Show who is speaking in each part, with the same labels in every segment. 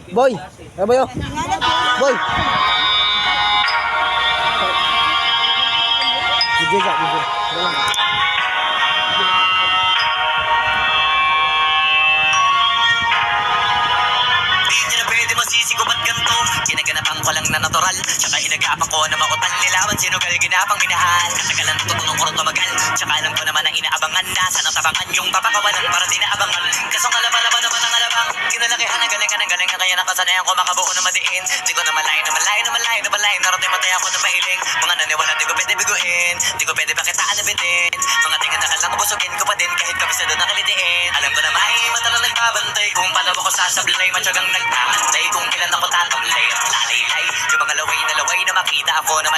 Speaker 1: Boy, ano ba yun? Boy! Video ka, video.
Speaker 2: Di nyo na pwede masisigo ba't ganito? Ginaganapan ko lang na natural, tsaka inagapan ko na mautal nilawan, sinugal ginapang minahal. Katagalan tutulong ko rin tumagal, tsaka alam ko naman ang inaabangan na sanang tabangan yung papakawalan para di naabangan. Kasong alaba-laba naman ang alabang kinalakihan ng galing na kaya nakasanayan ko makabuo na madiin. Di ko na malayo narating matay ako ng pahiling. Mga naniwala di ko pwede biguin, di ko pwede pakitaan na bitin. Mga tingin na kalang busugin ko pa din kahit kabisado na kalitiin. Alam ko na may mata na nagbabantay kung paano ako sasablay, matyagang nagtatantay kung kailan ako tatamlay at lalaylay. Yung mga laway na makita ako na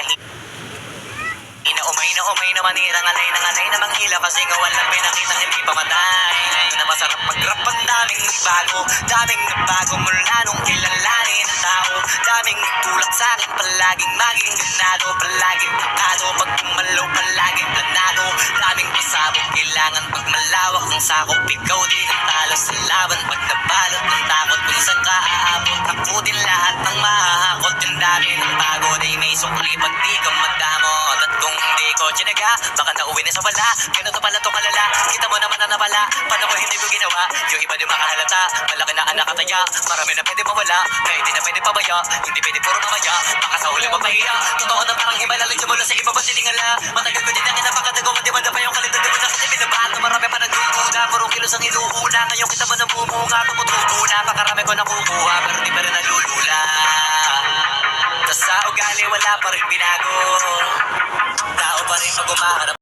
Speaker 2: Inaumay na manirang alay na manghila kasi nga walang pinakitang hindi pamatay. Na masarap mag-rap ang daming nagbago mula nung kilalanin ang tao. Daming nagtulak sa akin, palaging maging ganado, palaging takado, pag pumalaw palaging planado. Daming pasabog, kailangan pag malawak ang sakop, ikaw din ang talo sa laban. Pag nabalot ng takot kung saan ka aabot, ako din lahat ng mahahakot. Yung dami ng pagod ay may sukli pag di ka magdamot. At kung hindi ko tinaga, baka nauwi na sa wala. Ganito pala to kalala, kita mo naman na napala. Paano ko hindi ko ginawa, yung iba di makahalata. Malaki na anak kataya, marami na pwede mawala. Kaya di na pwede pabaya, hindi pwede puro mamaya. Baka sa huli mapahiya, totoo na parang himala lang simula sa iba ba silingala. Matagal ko din na kinapakadago, di ba na pa yung kalidad ko na kasi binabahan na marami pa nagdududa. Puro kilos ang inuuna, ngayon kita mo nabumunga. Tumutubo na, pakarami ko nakukuha, pero di pa rin nalulula. Tas sa ugali wala pa rin binago, tao pa rin pag umaharap.